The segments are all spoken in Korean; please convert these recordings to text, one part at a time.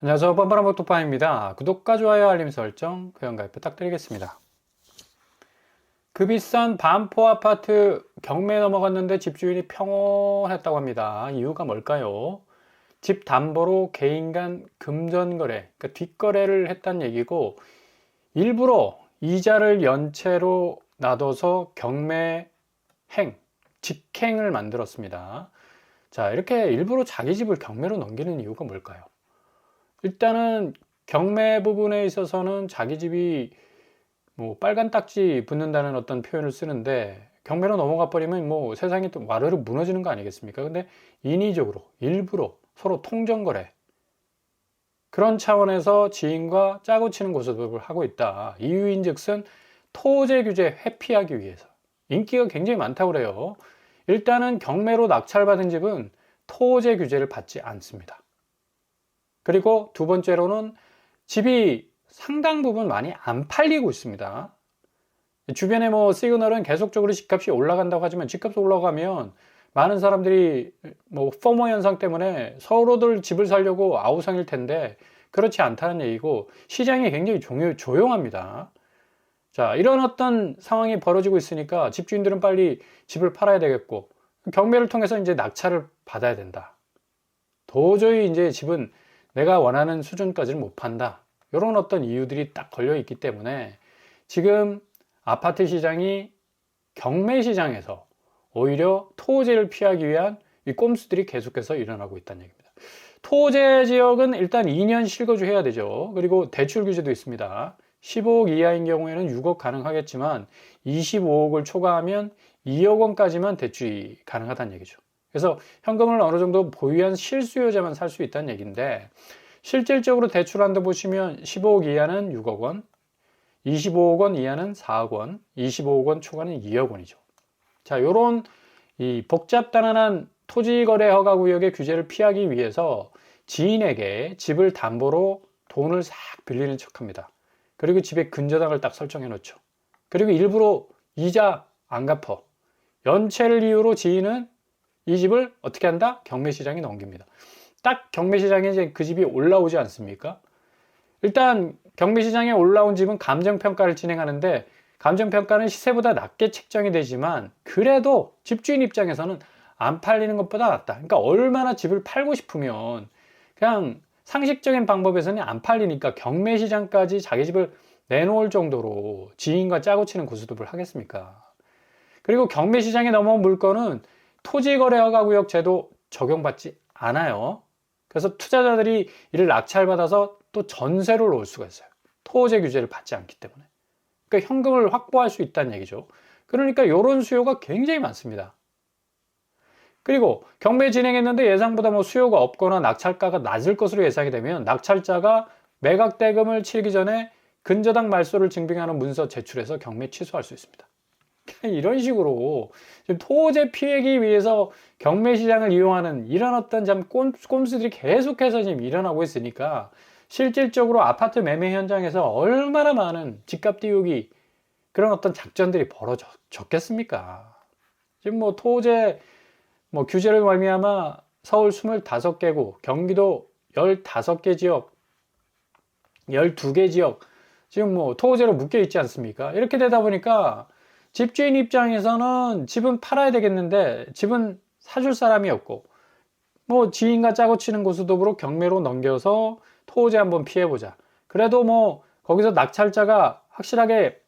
안녕하세요. 뻔뻔한 복독방입니다. 구독과 좋아요, 알림 설정, 회원가입 부탁드리겠습니다. 그 비싼 반포 아파트 경매 넘어갔는데 집주인이 평온했다고 합니다. 이유가 뭘까요? 집 담보로 개인 간 금전거래, 그러니까 뒷거래를 했다는 얘기고, 일부러 이자를 연체로 놔둬서 경매행, 직행을 만들었습니다. 자, 이렇게 일부러 자기 집을 경매로 넘기는 이유가 뭘까요? 일단은 경매 부분에 있어서는 자기 집이 뭐 빨간 딱지 붙는다는 어떤 표현을 쓰는데, 경매로 넘어가 버리면 뭐 세상이 또 와르르 무너지는 거 아니겠습니까? 근데 인위적으로 일부러 서로 통정거래, 그런 차원에서 지인과 짜고 치는 고소를 하고 있다. 이유인즉슨 토지 규제 회피하기 위해서. 인기가 굉장히 많다고 그래요. 일단은 경매로 낙찰받은 집은 토지 규제를 받지 않습니다. 그리고 두 번째로는 집이 상당 부분 많이 안 팔리고 있습니다. 주변에 뭐 시그널은 계속적으로 집값이 올라간다고 하지만, 집값이 올라가면 많은 사람들이 뭐 포모 현상 때문에 서로들 집을 사려고 아우성일 텐데, 그렇지 않다는 얘기고, 시장이 굉장히 조용합니다. 자, 이런 어떤 상황이 벌어지고 있으니까 집주인들은 빨리 집을 팔아야 되겠고, 경매를 통해서 이제 낙찰을 받아야 된다. 도저히 이제 집은 내가 원하는 수준까지는 못 판다. 이런 어떤 이유들이 딱 걸려 있기 때문에 지금 아파트 시장이 경매 시장에서 오히려 토호제를 피하기 위한 이 꼼수들이 계속해서 일어나고 있다는 얘기입니다. 토호제 지역은 일단 2년 실거주 해야 되죠. 그리고 대출 규제도 있습니다. 15억 이하인 경우에는 6억 가능하겠지만 25억을 초과하면 2억 원까지만 대출이 가능하다는 얘기죠. 그래서 현금을 어느 정도 보유한 실수요자만 살 수 있다는 얘기인데, 실질적으로 대출한다 보시면 15억 이하는 6억 원, 25억 원 이하는 4억 원, 25억 원 초과는 2억 원이죠. 자, 요런 이 복잡단안한 토지거래 허가 구역의 규제를 피하기 위해서 지인에게 집을 담보로 돈을 싹 빌리는 척합니다. 그리고 집에 근저당을 딱 설정해 놓죠. 그리고 일부러 이자 안 갚어. 연체를 이유로 지인은 이 집을 어떻게 한다? 경매시장에 넘깁니다. 딱 경매시장에 이제 그 집이 올라오지 않습니까? 일단 경매시장에 올라온 집은 감정평가를 진행하는데, 감정평가는 시세보다 낮게 책정이 되지만 그래도 집주인 입장에서는 안 팔리는 것보다 낫다. 그러니까 얼마나 집을 팔고 싶으면, 그냥 상식적인 방법에서는 안 팔리니까 경매시장까지 자기 집을 내놓을 정도로 지인과 짜고 치는 고스톱을 하겠습니까? 그리고 경매시장에 넘어온 물건은 토지거래허가구역 제도 적용받지 않아요. 그래서 투자자들이 이를 낙찰받아서 또 전세로 놓을 수가 있어요. 토지 규제를 받지 않기 때문에. 그러니까 현금을 확보할 수 있다는 얘기죠. 그러니까 이런 수요가 굉장히 많습니다. 그리고 경매 진행했는데 예상보다 뭐 수요가 없거나 낙찰가가 낮을 것으로 예상이 되면, 낙찰자가 매각 대금을 치르기 전에 근저당 말소를 증빙하는 문서 제출해서 경매 취소할 수 있습니다. 이런 식으로 지금 토지 피하기 위해서 경매 시장을 이용하는 이런 어떤 참 꼼수들이 계속해서 지금 일어나고 있으니까, 실질적으로 아파트 매매 현장에서 얼마나 많은 집값 띄우기, 그런 어떤 작전들이 벌어졌겠습니까? 지금 뭐 토지 뭐 규제를 말미암아 서울 25개구, 경기도 15개 지역, 12개 지역 지금 뭐 토지로 묶여 있지 않습니까? 이렇게 되다 보니까 집주인 입장에서는 집은 팔아야 되겠는데 집은 사줄 사람이 없고, 뭐 지인과 짜고 치는 고스톱으로 경매로 넘겨서 토지 한번 피해보자. 그래도 뭐 거기서 낙찰자가 확실하게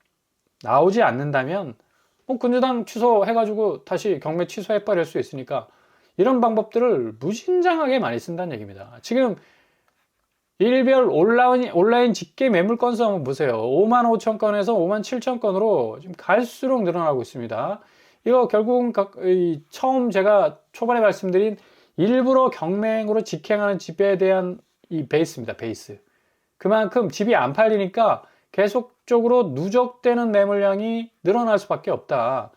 나오지 않는다면 뭐 근저당 취소해가지고 다시 경매 취소해버릴 수 있으니까, 이런 방법들을 무진장하게 많이 쓴다는 얘기입니다. 지금 일별 온라인 직계 매물 건수 한번 보세요. 5만 5천 건에서 5만 7천 건으로 지금 갈수록 늘어나고 있습니다. 이거 결국은 처음 제가 초반에 말씀드린 일부러 경매행으로 직행하는 집에 대한 이 베이스입니다. 베이스. 그만큼 집이 안 팔리니까 계속적으로 누적되는 매물량이 늘어날 수밖에 없다.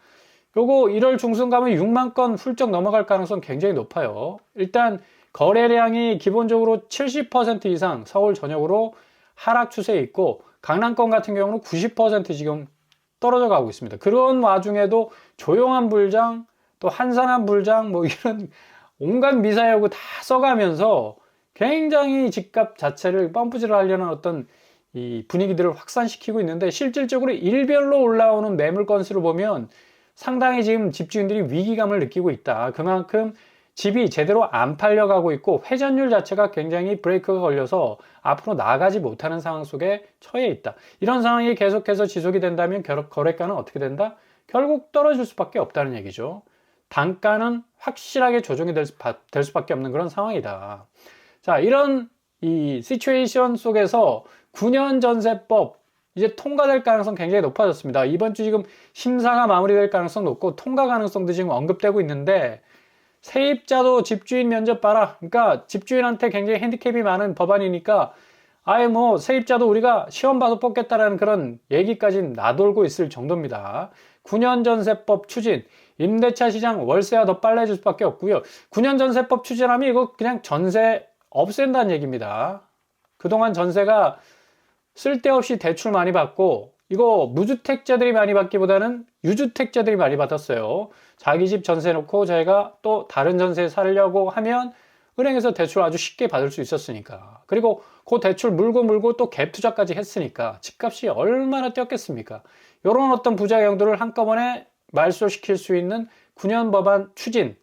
요거 1월 중순 가면 6만 건 훌쩍 넘어갈 가능성 굉장히 높아요. 일단 거래량이 기본적으로 70% 이상 서울 전역으로 하락 추세에 있고, 강남권 같은 경우는 90% 지금 떨어져 가고 있습니다. 그런 와중에도 조용한 불장, 또 한산한 불장, 뭐 이런 온갖 미사여구 다 써가면서 굉장히 집값 자체를 펌프질을 하려는 어떤 이 분위기들을 확산시키고 있는데, 실질적으로 일별로 올라오는 매물 건수를 보면 상당히 지금 집주인들이 위기감을 느끼고 있다. 그만큼 집이 제대로 안 팔려가고 있고 회전율 자체가 굉장히 브레이크가 걸려서 앞으로 나가지 못하는 상황 속에 처해 있다. 이런 상황이 계속해서 지속이 된다면 거래가는 어떻게 된다? 결국 떨어질 수밖에 없다는 얘기죠. 단가는 확실하게 조정이 될 수밖에 없는 그런 상황이다. 자, 이런 이 시츄에이션 속에서 9년 전세법 이제 통과될 가능성 굉장히 높아졌습니다. 이번 주 지금 심사가 마무리될 가능성 높고 통과 가능성도 지금 언급되고 있는데, 세입자도 집주인 면접 봐라. 그러니까 집주인한테 굉장히 핸디캡이 많은 법안이니까 아예 뭐 세입자도 우리가 시험 봐서 뽑겠다라는 그런 얘기까지 나돌고 있을 정도입니다. 9년 전세법 추진, 임대차 시장 월세가 더 빨라질 수밖에 없고요. 9년 전세법 추진하면 이거 그냥 전세 없앤다는 얘기입니다. 그동안 전세가 쓸데없이 대출 많이 받고 이거 무주택자들이 많이 받기보다는 유주택자들이 많이 받았어요. 자기 집 전세 놓고 자기가 또 다른 전세 살려고 하면 은행에서 대출 아주 쉽게 받을 수 있었으니까. 그리고 그 대출 물고 또 갭 투자까지 했으니까 집값이 얼마나 뛰었겠습니까? 이런 어떤 부작용들을 한꺼번에 말소시킬 수 있는 9년 법안 추진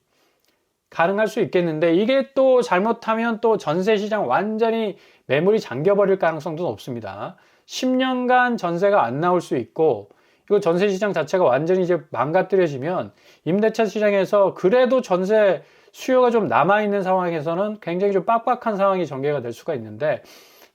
가능할 수 있겠는데, 이게 또 잘못하면 또 전세 시장 완전히 매물이 잠겨버릴 가능성도 높습니다. 10년간 전세가 안 나올 수 있고, 이거 전세 시장 자체가 완전히 이제 망가뜨려지면 임대차 시장에서 그래도 전세 수요가 좀 남아있는 상황에서는 굉장히 좀 빡빡한 상황이 전개가 될 수가 있는데,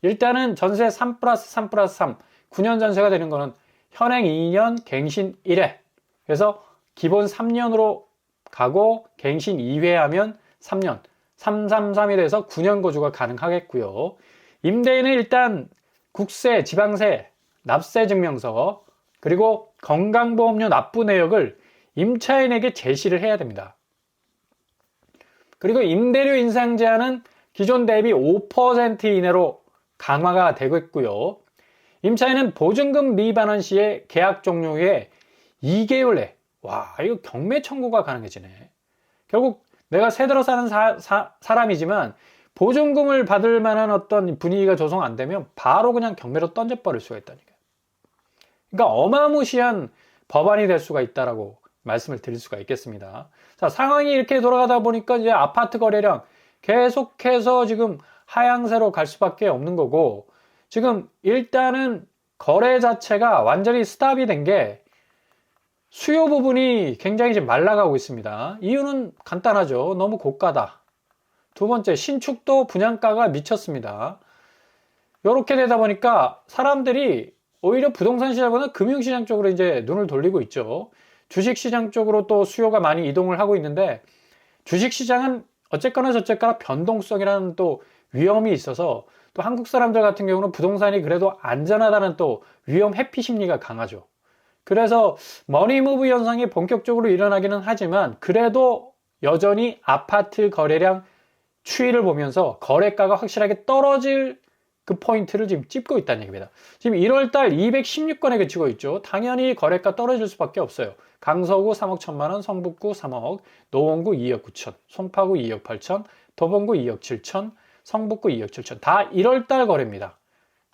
일단은 전세 3+3+3, 9년 전세가 되는 거는 현행 2년, 갱신 1회. 그래서 기본 3년으로 가고 갱신 2회 하면 3년, 333이 돼서 9년 거주가 가능하겠고요. 임대인은 일단 국세, 지방세, 납세 증명서, 그리고 건강보험료 납부 내역을 임차인에게 제시를 해야 됩니다. 그리고 임대료 인상 제한은 기존 대비 5% 이내로 강화가 되겠고요. 임차인은 보증금 미반환 시에 계약 종료 후에 2개월 내, 와, 이거 경매 청구가 가능해지네. 결국 내가 새 들어 사는 사람이지만 보증금을 받을 만한 어떤 분위기가 조성 안 되면 바로 그냥 경매로 던져버릴 수가 있다니까요. 그러니까 어마무시한 법안이 될 수가 있다라고 말씀을 드릴 수가 있겠습니다. 자, 상황이 이렇게 돌아가다 보니까 이제 아파트 거래량 계속해서 지금 하향세로 갈 수밖에 없는 거고, 지금 일단은 거래 자체가 완전히 스탑이 된 게 수요 부분이 굉장히 지금 말라가고 있습니다. 이유는 간단하죠. 너무 고가다. 두 번째, 신축도 분양가가 미쳤습니다. 이렇게 되다 보니까 사람들이 오히려 부동산 시장보다 금융시장 쪽으로 이제 눈을 돌리고 있죠. 주식시장 쪽으로 또 수요가 많이 이동을 하고 있는데, 주식시장은 어쨌거나 저쨌거나 변동성이라는 또 위험이 있어서, 또 한국 사람들 같은 경우는 부동산이 그래도 안전하다는 또 위험 회피 심리가 강하죠. 그래서 머니무브 현상이 본격적으로 일어나기는 하지만 그래도 여전히 아파트 거래량 추이를 보면서 거래가가 확실하게 떨어질 그 포인트를 지금 찝고 있다는 얘기입니다. 지금 1월달 216건에 그치고 있죠. 당연히 거래가 떨어질 수밖에 없어요. 강서구 3억 1천만원, 성북구 3억, 노원구 2억 9천, 송파구 2억 8천, 도봉구 2억 7천, 성북구 2억 7천. 다 1월달 거래입니다.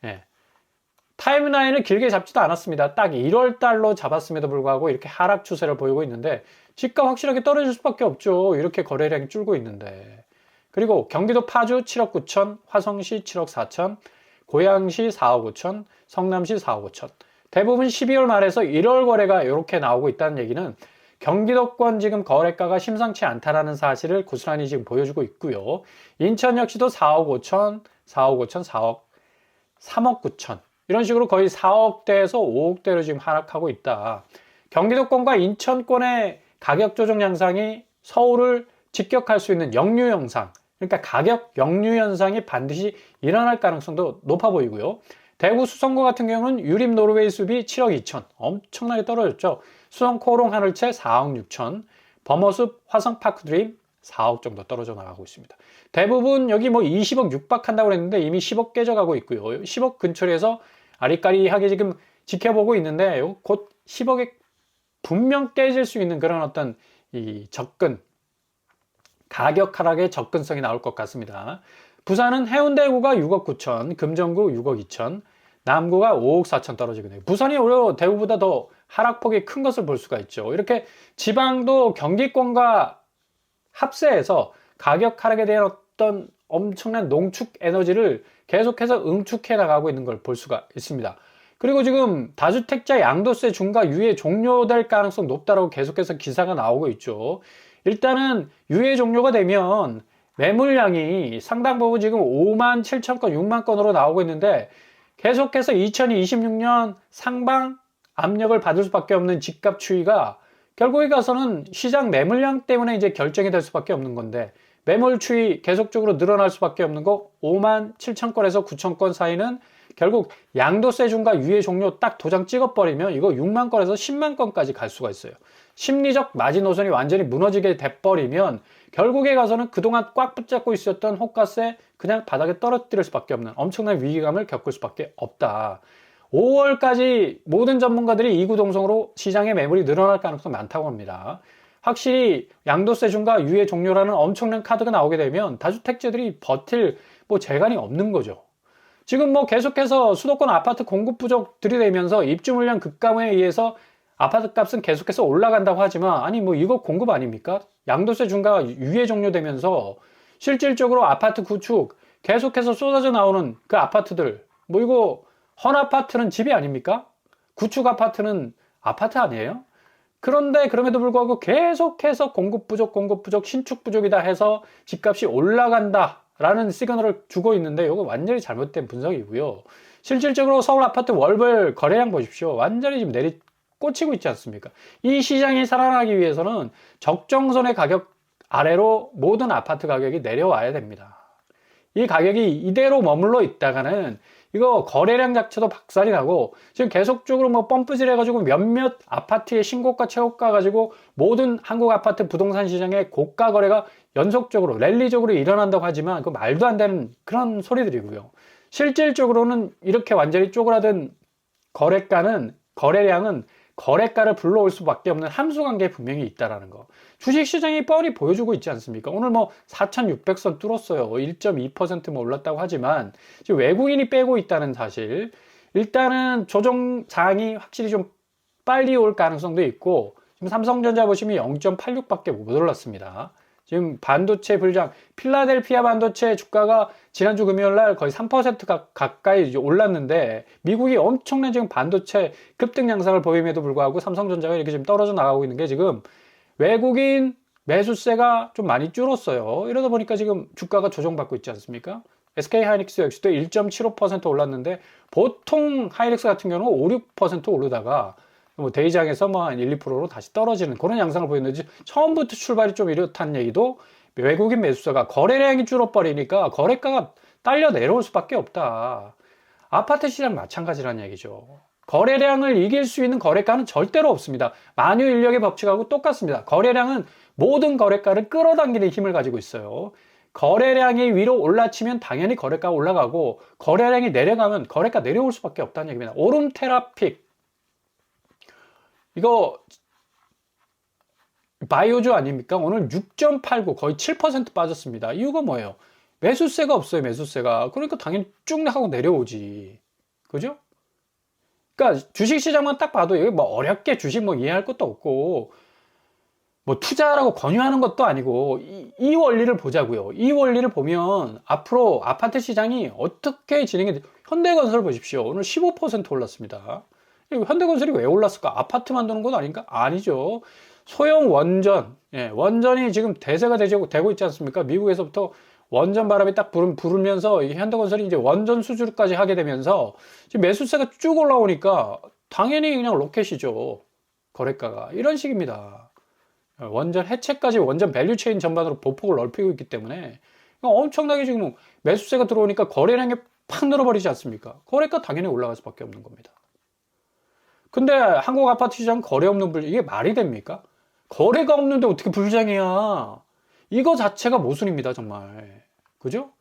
예. 타임라인을 길게 잡지도 않았습니다. 딱 1월달로 잡았음에도 불구하고 이렇게 하락 추세를 보이고 있는데, 집값 확실하게 떨어질 수밖에 없죠. 이렇게 거래량이 줄고 있는데. 그리고 경기도 파주 7억 9천, 화성시 7억 4천, 고양시 4억 5천, 성남시 4억 5천. 대부분 12월 말에서 1월 거래가 이렇게 나오고 있다는 얘기는 경기도권 지금 거래가가 심상치 않다라는 사실을 고스란히 지금 보여주고 있고요. 인천 역시도 4억 5천, 4억 5천, 4억, 3억 9천. 이런 식으로 거의 4억대에서 5억대로 지금 하락하고 있다. 경기도권과 인천권의 가격 조정 양상이 서울을 직격할 수 있는 역류 현상, 그러니까 가격 역류 현상이 반드시 일어날 가능성도 높아 보이고요. 대구 수성구 같은 경우는 유림 노르웨이 숲이 7억 2천, 엄청나게 떨어졌죠. 수성 코롱 하늘채 4억 6천, 범어숲 화성 파크드림 4억 정도 떨어져 나가고 있습니다. 대부분 여기 뭐 20억 육박한다고 그랬는데 이미 10억 깨져가고 있고요. 10억 근처에서 아리까리하게 지금 지켜보고 있는데 곧 10억에 분명 깨질 수 있는 그런 어떤 이 접근, 가격 하락의 접근성이 나올 것 같습니다. 부산은 해운대구가 6억 9천, 금정구 6억 2천, 남구가 5억 4천 떨어지거든요. 부산이 오히려 대구보다 더 하락폭이 큰 것을 볼 수가 있죠. 이렇게 지방도 경기권과 합세해서 가격 하락에 대한 어떤 엄청난 농축 에너지를 계속해서 응축해 나가고 있는 걸 볼 수가 있습니다. 그리고 지금 다주택자 양도세 중과 유예 종료될 가능성 높다라고 계속해서 기사가 나오고 있죠. 일단은 유예 종료가 되면 매물량이 상당 부분 지금 5만 7천 건, 6만 건으로 나오고 있는데 계속해서 2026년 상방 압력을 받을 수밖에 없는 집값 추이가 결국에 가서는 시장 매물량 때문에 이제 결정이 될 수밖에 없는 건데 매물 추이 계속적으로 늘어날 수밖에 없는 거 5만 7천 건에서 9천 건 사이는 결국 양도세 중과 유예 종료 딱 도장 찍어버리면 이거 6만 건에서 10만 건까지 갈 수가 있어요. 심리적 마지노선이 완전히 무너지게 돼버리면 결국에 가서는 그동안 꽉 붙잡고 있었던 호가세 그냥 바닥에 떨어뜨릴 수밖에 없는 엄청난 위기감을 겪을 수밖에 없다. 5월까지 모든 전문가들이 이구동성으로 시장의 매물이 늘어날 가능성이 많다고 합니다. 확실히 양도세 중과 유예 종료라는 엄청난 카드가 나오게 되면 다주택자들이 버틸 재간이 없는 거죠. 지금 계속해서 수도권 아파트 공급 부족 들이대면서 입주 물량 급감에 의해서 아파트 값은 계속해서 올라간다고 하지만 아니 이거 공급 아닙니까? 양도세 중과 유예 종료되면서 실질적으로 아파트 구축 계속해서 쏟아져 나오는 그 아파트들 이거 헌 아파트는 집이 아닙니까? 구축 아파트는 아파트 아니에요? 그런데 그럼에도 불구하고 계속해서 공급 부족, 신축 부족이다 해서 집값이 올라간다 라는 시그널을 주고 있는데 이거 완전히 잘못된 분석이고요. 실질적으로 서울 아파트 월별 거래량 보십시오. 완전히 지금 꽂히고 있지 않습니까? 이 시장이 살아나기 위해서는 적정선의 가격 아래로 모든 아파트 가격이 내려와야 됩니다. 이 가격이 이대로 머물러 있다가는 이거 거래량 자체도 박살이 나고 지금 계속적으로 펌프질 해가지고 몇몇 아파트의 신고가 최고가 가지고 모든 한국 아파트 부동산 시장의 고가 거래가 연속적으로 랠리적으로 일어난다고 하지만 그 말도 안 되는 그런 소리들이고요. 실질적으로는 이렇게 완전히 쪼그라든 거래량은 거래가를 불러올 수밖에 없는 함수관계에 분명히 있다라는 거. 주식시장이 뻔히 보여주고 있지 않습니까? 오늘 4,600선 뚫었어요. 1.2% 올랐다고 하지만 지금 외국인이 빼고 있다는 사실. 일단은 조정장이 확실히 좀 빨리 올 가능성도 있고 지금 삼성전자 보시면 0.86밖에 못 올랐습니다. 지금 반도체 불장, 필라델피아 반도체 주가가 지난주 금요일 날 거의 3% 가까이 올랐는데 미국이 엄청난 지금 반도체 급등 양상을 보임에도 불구하고 삼성전자가 이렇게 지금 떨어져 나가고 있는 게 지금 외국인 매수세가 좀 많이 줄었어요. 이러다 보니까 지금 주가가 조정받고 있지 않습니까? SK 하이닉스 역시도 1.75% 올랐는데 보통 하이닉스 같은 경우는 5, 6% 오르다가 대이장에서 한 1, 2%로 다시 떨어지는 그런 양상을 보였는데 처음부터 출발이 좀 이렇다는 얘기도 외국인 매수세가 거래량이 줄어버리니까 거래가가 딸려 내려올 수밖에 없다. 아파트 시장 마찬가지라는 얘기죠. 거래량을 이길 수 있는 거래가는 절대로 없습니다. 만유 인력의 법칙하고 똑같습니다. 거래량은 모든 거래가를 끌어당기는 힘을 가지고 있어요. 거래량이 위로 올라치면 당연히 거래가가 올라가고 거래량이 내려가면 거래가 내려올 수밖에 없다는 얘기입니다. 오름테라픽 이거 바이오주 아닙니까? 오늘 6.89 거의 7% 빠졌습니다. 이유가 뭐예요? 매수세가 없어요. 매수세가. 그러니까 당연히 쭉 하고 내려오지. 그죠? 그러니까 주식시장만 딱 봐도 여기 어렵게 주식 이해할 것도 없고 투자라고 권유하는 것도 아니고 이 원리를 보자고요. 이 원리를 보면 앞으로 아파트 시장이 어떻게 진행이 돼? 현대건설 보십시오. 오늘 15% 올랐습니다. 현대건설이 왜 올랐을까? 아파트 만드는 건 아닌가? 아니죠. 소형 원전, 원전이 지금 대세가 되고 있지 않습니까? 미국에서부터 원전 바람이 딱 불으면서 현대건설이 이제 원전 수주까지 하게 되면서 지금 매수세가 쭉 올라오니까 당연히 그냥 로켓이죠. 거래가가. 이런 식입니다. 원전 해체까지 원전 밸류체인 전반으로 보폭을 넓히고 있기 때문에 엄청나게 지금 매수세가 들어오니까 거래량이 팍 늘어버리지 않습니까? 거래가 당연히 올라갈 수밖에 없는 겁니다. 근데 한국 아파트 시장 거래 없는 불장 이게 말이 됩니까? 거래가 없는데 어떻게 불장이야? 이거 자체가 모순입니다, 정말. 그죠?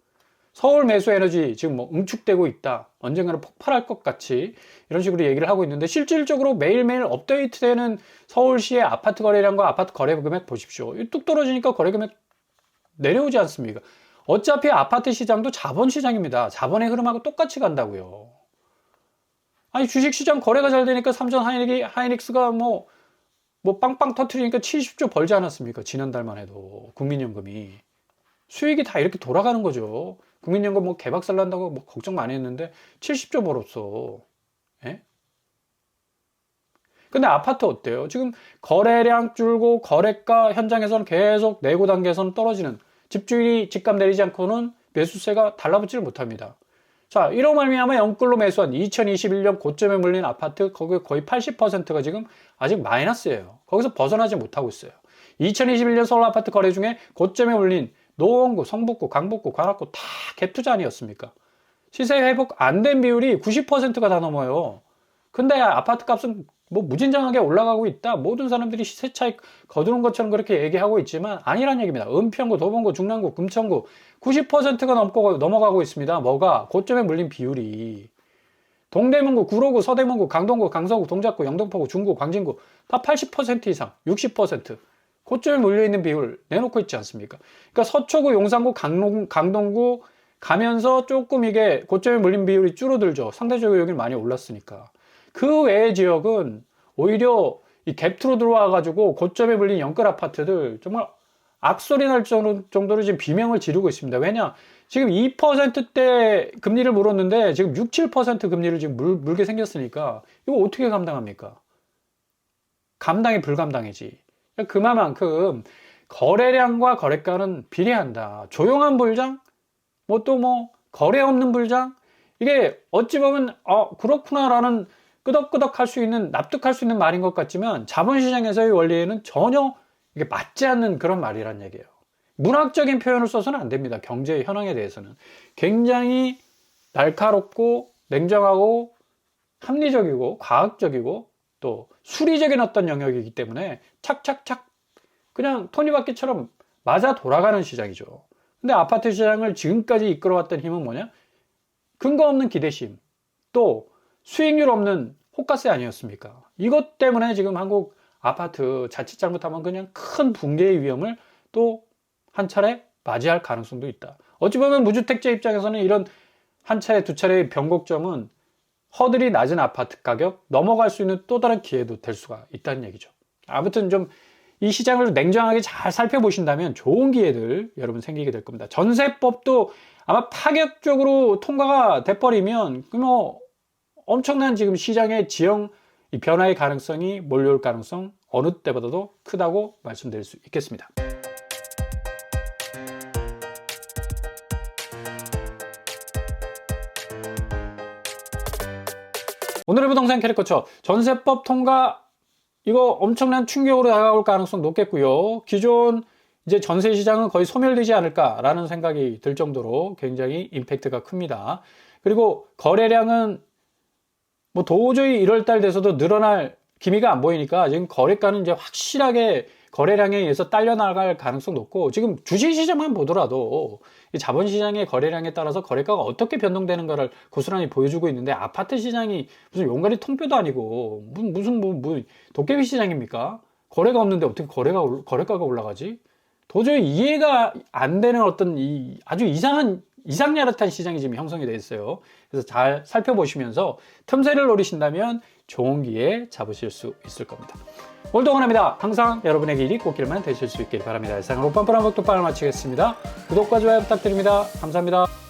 서울 매수 에너지 지금 응축되고 있다. 언젠가는 폭발할 것 같이 이런 식으로 얘기를 하고 있는데 실질적으로 매일매일 업데이트되는 서울시의 아파트 거래량과 아파트 거래 금액 보십시오. 뚝 떨어지니까 거래 금액 내려오지 않습니까? 어차피 아파트 시장도 자본 시장입니다. 자본의 흐름하고 똑같이 간다고요. 아니 주식시장 거래가 잘 되니까 삼성 하이닉스가 뭐 빵빵 터트리니까 70조 벌지 않았습니까? 지난달만 해도 국민연금이. 수익이 다 이렇게 돌아가는 거죠. 국민연금 뭐 개박살 난다고 뭐 걱정 많이 했는데 70조 벌었어. 예? 근데 아파트 어때요? 지금 거래량 줄고 거래가 현장에서는 계속 내고 단계에서는 떨어지는, 집주인이 집값 내리지 않고는 매수세가 달라붙지를 못합니다. 자, 이로 말미암아 영끌로 매수한 2021년 고점에 물린 아파트 거기 거의 80%가 지금 아직 마이너스예요. 거기서 벗어나지 못하고 있어요. 2021년 서울 아파트 거래 중에 고점에 물린 노원구, 성북구, 강북구, 관악구 다 갭투자 아니었습니까? 시세 회복 안 된 비율이 90%가 다 넘어요. 근데 아파트 값은 뭐 무진장하게 올라가고 있다. 모든 사람들이 시세 차익 거두는 것처럼 그렇게 얘기하고 있지만 아니란 얘기입니다. 은평구, 도봉구, 중랑구, 금천구 90%가 넘어가고 있습니다. 뭐가? 고점에 물린 비율이. 동대문구, 구로구, 서대문구, 강동구, 강서구, 동작구, 영등포구, 중구, 광진구 다 80% 이상, 60% 고점에 물려있는 비율 내놓고 있지 않습니까? 그러니까 서초구, 용산구, 강동구 가면서 조금 이게 고점에 물린 비율이 줄어들죠. 상대적으로 여기는 많이 올랐으니까. 그 외의 지역은 오히려 이 갭투로 들어와가지고 고점에 물린 영끌 아파트들 정말 악소리 날 정도로 지금 비명을 지르고 있습니다. 왜냐? 지금 2%대 금리를 물었는데 지금 6, 7% 금리를 지금 물게 생겼으니까 이거 어떻게 감당합니까? 감당이 불감당이지. 그만큼 거래량과 거래가는 비례한다. 조용한 불장, 거래 없는 불장, 이게 어찌 보면 그렇구나라는 끄덕끄덕 할 수 있는, 납득할 수 있는 말인 것 같지만 자본시장에서의 원리에는 전혀 이게 맞지 않는 그런 말이란 얘기예요. 문학적인 표현을 써서는 안 됩니다. 경제의 현황에 대해서는 굉장히 날카롭고 냉정하고 합리적이고 과학적이고 또 수리적인 어떤 영역이기 때문에 착착착 그냥 토니바퀴처럼 맞아 돌아가는 시장이죠. 근데 아파트 시장을 지금까지 이끌어왔던 힘은 뭐냐? 근거 없는 기대심, 또 수익률 없는 호가세 아니었습니까? 이것 때문에 지금 한국 아파트 자칫 잘못하면 그냥 큰 붕괴의 위험을 또 한 차례 맞이할 가능성도 있다. 어찌 보면 무주택자 입장에서는 이런 한 차례 두 차례의 변곡점은 허들이 낮은 아파트 가격 넘어갈 수 있는 또 다른 기회도 될 수가 있다는 얘기죠. 아무튼 좀 이 시장을 냉정하게 잘 살펴보신다면 좋은 기회들 여러분 생기게 될 겁니다. 전세법도 아마 파격적으로 통과가 돼버리면 엄청난 지금 시장의 지형 변화의 가능성이 몰려올 가능성 어느 때보다도 크다고 말씀드릴 수 있겠습니다. 오늘의 부동산 캐릭터처 전세법 통과 이거 엄청난 충격으로 다가올 가능성 높겠고요. 기존 이제 전세 시장은 거의 소멸되지 않을까라는 생각이 들 정도로 굉장히 임팩트가 큽니다. 그리고 거래량은 도저히 1월달 돼서도 늘어날 기미가 안 보이니까 지금 거래가는 이제 확실하게 거래량에 의해서 딸려 나갈 가능성 높고, 지금 주식시장만 보더라도 자본시장의 거래량에 따라서 거래가가 어떻게 변동되는가를 고스란히 보여주고 있는데, 아파트 시장이 무슨 용가리 통뼈도 아니고 무슨 도깨비 시장입니까? 거래가 없는데 어떻게 거래가가 올라가지? 도저히 이해가 안 되는 어떤 아주 이상야릇한 시장이 지금 형성이 되어 있어요. 그래서 잘 살펴보시면서 틈새를 노리신다면 좋은 기회 잡으실 수 있을 겁니다. 오늘도 응원합니다. 항상 여러분에게 일이 꽃길만 되실 수 있길 바랍니다. 이상으로 뻔뻔한 복도빵을 마치겠습니다. 구독과 좋아요 부탁드립니다. 감사합니다.